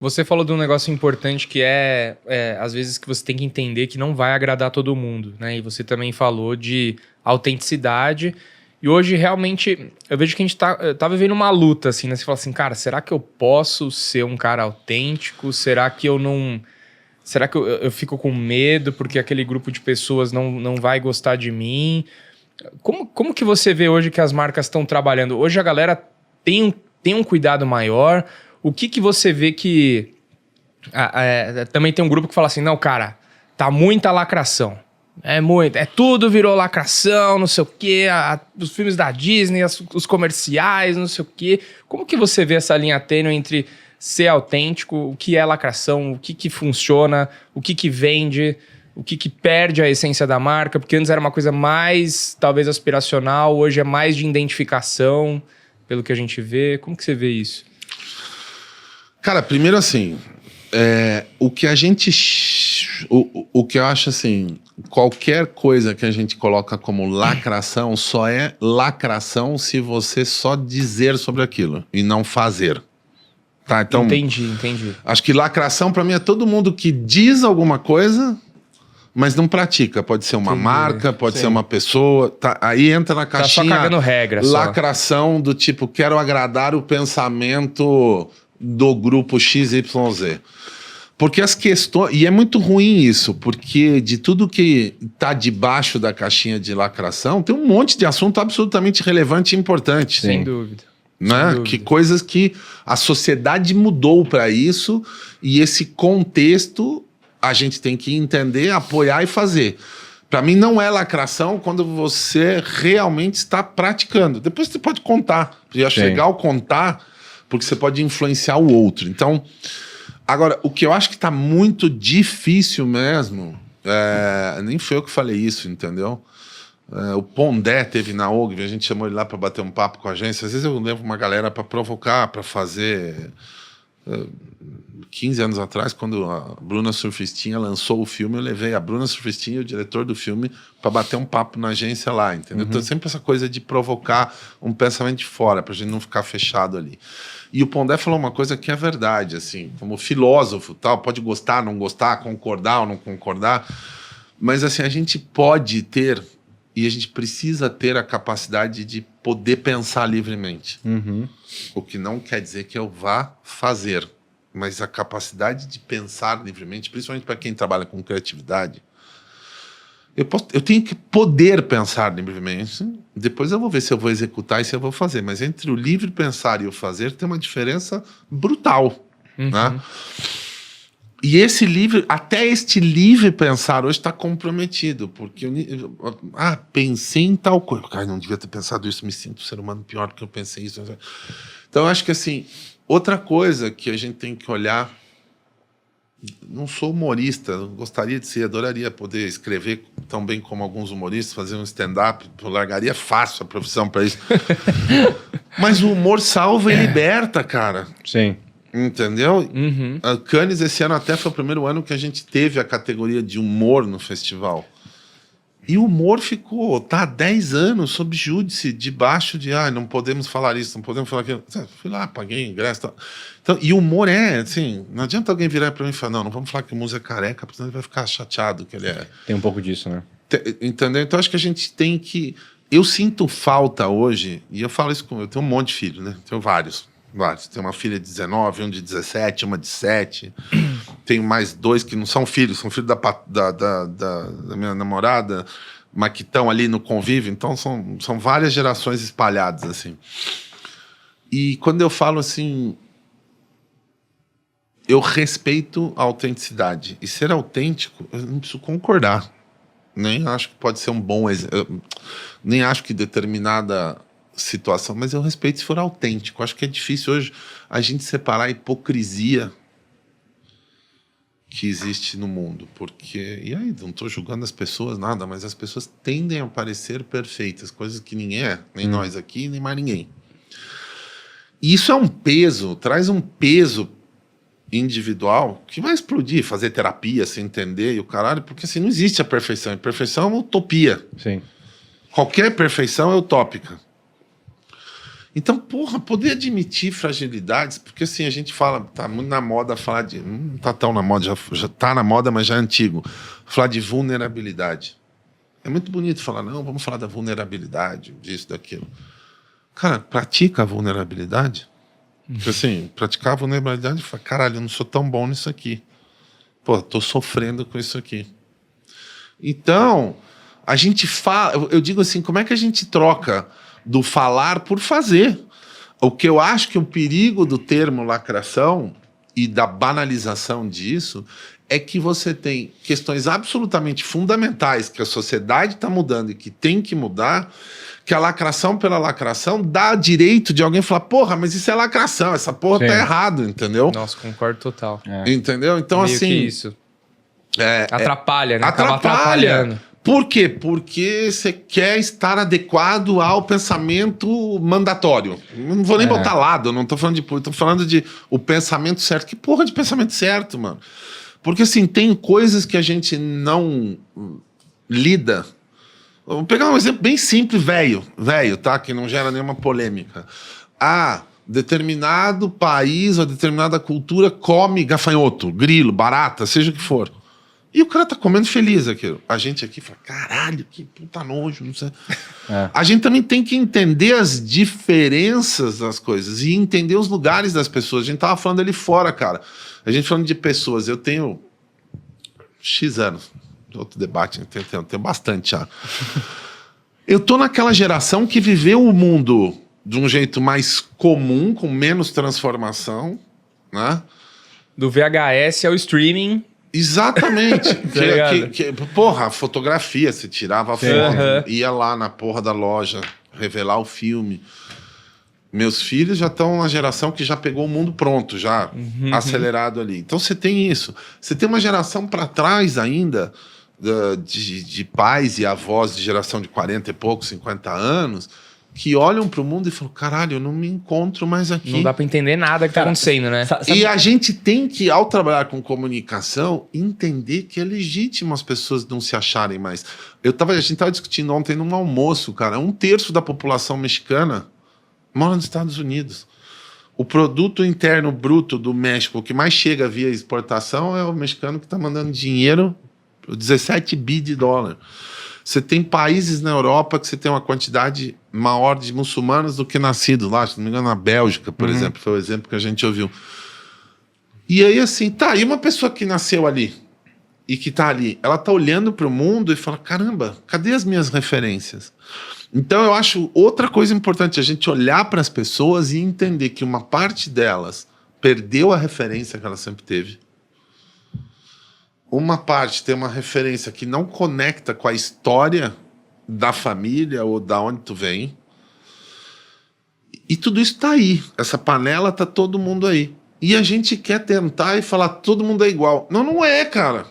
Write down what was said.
Você falou de um negócio importante que às vezes que você tem que entender que não vai agradar todo mundo, né? E você também falou de autenticidade. E hoje, realmente, eu vejo que a gente tá vivendo uma luta, assim, né? Você fala assim, cara, será que eu posso ser um cara autêntico? Será que eu não... Será que eu fico com medo porque aquele grupo de pessoas não vai gostar de mim? Como que você vê hoje que as marcas estão trabalhando? Hoje a galera tem um cuidado maior. O que você vê que... também tem um grupo que fala assim, não, cara, tá muita lacração. Tudo virou lacração, não sei o quê, os filmes da Disney, os comerciais, não sei o quê. Como que você vê essa linha tênue entre ser autêntico, o que é lacração, o que funciona, o que vende, o que perde a essência da marca? Porque antes era uma coisa mais, talvez, aspiracional, hoje é mais de identificação, pelo que a gente vê. Como que você vê isso? Cara, primeiro assim, o que eu acho assim, qualquer coisa que a gente coloca como lacração só é lacração se você só dizer sobre aquilo e não fazer. Tá, então, Entendi. acho que lacração pra mim é todo mundo que diz alguma coisa, mas não pratica. Pode ser uma marca, pode ser uma pessoa. Tá, aí entra na caixinha. Tá só cagando regra. Lacração do tipo, quero agradar o pensamento do grupo XYZ. Porque as questões... E é muito ruim isso, porque de tudo que tá debaixo da caixinha de lacração, tem um monte de assunto absolutamente relevante e importante. Sem dúvida. Né? Que coisas que a sociedade mudou para isso, e esse contexto a gente tem que entender, apoiar e fazer. Para mim não é lacração quando você realmente está praticando. Depois você pode contar. Eu acho legal contar, porque você pode influenciar o outro. Então, agora, o que eu acho que está muito difícil mesmo, nem foi eu que falei isso, entendeu? O Pondé teve na Ogilvy, a gente chamou ele lá para bater um papo com a agência. Às vezes eu levo uma galera para provocar, para fazer... 15 anos atrás, quando a Bruna Surfistinha lançou o filme, eu levei a Bruna Surfistinha e o diretor do filme para bater um papo na agência lá, entendeu? Então sempre essa coisa de provocar um pensamento de fora, para a gente não ficar fechado ali. E o Pondé falou uma coisa que é verdade, assim, como filósofo, tal, pode gostar, não gostar, concordar ou não concordar, mas assim, a gente pode ter... E a gente precisa ter a capacidade de poder pensar livremente. O que não quer dizer que eu vá fazer. Mas a capacidade de pensar livremente, principalmente para quem trabalha com criatividade, eu tenho que poder pensar livremente. Depois eu vou ver se eu vou executar e se eu vou fazer. Mas entre o livre pensar e o fazer tem uma diferença brutal. Né? E esse livre, até este livre pensar hoje está comprometido, porque pensei em tal coisa. Cara, não devia ter pensado isso, me sinto um ser humano pior porque eu pensei isso. Então, eu acho que assim, outra coisa que a gente tem que olhar, não sou humorista, gostaria de ser, adoraria poder escrever tão bem como alguns humoristas, fazer um stand-up, eu largaria fácil a profissão para isso. Mas o humor salva e liberta, cara. Sim. Entendeu? A Cannes esse ano até foi o primeiro ano que a gente teve a categoria de humor no festival. E o humor ficou, há 10 anos sob júdice, debaixo de, não podemos falar isso, não podemos falar aquilo. Fui lá, paguei ingresso. Tal. Então, e o humor assim, não adianta alguém virar para mim e falar, não vamos falar que o Musa é careca, porque senão ele vai ficar chateado que ele é. Tem um pouco disso, né? Entendeu? Então, acho que a gente tem que... Eu sinto falta hoje, e eu falo isso eu tenho um monte de filhos, né? Tenho vários. Tem uma filha de 19, um de 17, uma de 7. Tenho mais 2 que não são filhos, são filhos da minha namorada, mas que estão ali no convívio. Então são várias gerações espalhadas, assim. E quando eu falo assim, eu respeito a autenticidade. E ser autêntico, eu não preciso concordar. Nem acho que pode ser um bom exemplo. Nem acho que determinada situação, mas eu respeito se for autêntico. Acho que é difícil hoje a gente separar a hipocrisia que existe no mundo, porque, e aí, não estou julgando as pessoas, nada, mas as pessoas tendem a parecer perfeitas, coisas que ninguém é, nem nós aqui, nem mais ninguém. E isso é um peso, traz um peso individual que vai explodir, fazer terapia, se entender e o caralho, porque assim, não existe a perfeição. A perfeição é uma utopia. Sim. Qualquer perfeição é utópica. Então, porra, poder admitir fragilidades, porque assim, a gente fala, tá muito na moda falar de. Não tá tão na moda, já tá na moda, mas já é antigo. Falar de vulnerabilidade. É muito bonito falar, não, vamos falar da vulnerabilidade, disso, daquilo. Cara, pratica a vulnerabilidade. Porque assim, praticar a vulnerabilidade, fala, caralho, eu não sou tão bom nisso aqui. Pô, tô sofrendo com isso aqui. Então, a gente fala, eu digo assim, como é que a gente troca do falar por fazer? O que eu acho que o perigo do termo lacração e da banalização disso é que você tem questões absolutamente fundamentais que a sociedade está mudando e que tem que mudar, que a lacração pela lacração dá direito de alguém falar, porra, mas isso é lacração, essa porra tá errado, entendeu? Nossa, concordo total. Entendeu? Então, Meio assim... que isso. Atrapalha, né? Acaba Atrapalha. atrapalhando. Por quê? Porque você quer estar adequado ao pensamento mandatório. Não vou nem botar lado, não tô falando de... Tô falando de o pensamento certo. Que porra de pensamento certo, mano? Porque, assim, tem coisas que a gente não lida. Vou pegar um exemplo bem simples, velho, tá? Que não gera nenhuma polêmica. Determinado país ou determinada cultura come gafanhoto, grilo, barata, seja o que for. E o cara tá comendo feliz aquilo. A gente aqui fala, caralho, que puta nojo, não sei. A gente também tem que entender as diferenças das coisas e entender os lugares das pessoas. A gente tava falando ali fora, cara. A gente falando de pessoas. Eu tenho X anos. Outro debate, tenho bastante já. Eu tô naquela geração que viveu o mundo de um jeito mais comum, com menos transformação, né? Do VHS ao streaming... Exatamente. Porra, a fotografia, você tirava a foto, ia lá na porra da loja, revelar o filme. Meus filhos já estão na geração que já pegou o mundo pronto, já acelerado ali. Então você tem isso. Você tem uma geração para trás ainda, de pais e avós de geração de 40 e poucos, 50 anos, que olham para o mundo e falam, caralho, eu não me encontro mais aqui. Não dá para entender nada que tá acontecendo, né? E a gente tem que, ao trabalhar com comunicação, entender que é legítimo as pessoas não se acharem mais. A gente estava discutindo ontem num almoço, cara, 1/3 da população mexicana mora nos Estados Unidos. O produto interno bruto do México, o que mais chega via exportação, é o mexicano que está mandando dinheiro, 17 bi de dólar. Você tem países na Europa que você tem uma quantidade maior de muçulmanos do que nascidos lá. Se não me engano, na Bélgica, por exemplo, foi o exemplo que a gente ouviu. E aí, assim, e uma pessoa que nasceu ali e que tá ali, ela tá olhando para o mundo e fala, caramba, cadê as minhas referências? Então, eu acho outra coisa importante, a gente olhar para as pessoas e entender que uma parte delas perdeu a referência que ela sempre teve. Uma parte tem uma referência que não conecta com a história da família ou da onde tu vem. E tudo isso tá aí. Essa panela tá todo mundo aí. E a gente quer tentar e falar todo mundo é igual. Não, não é, cara.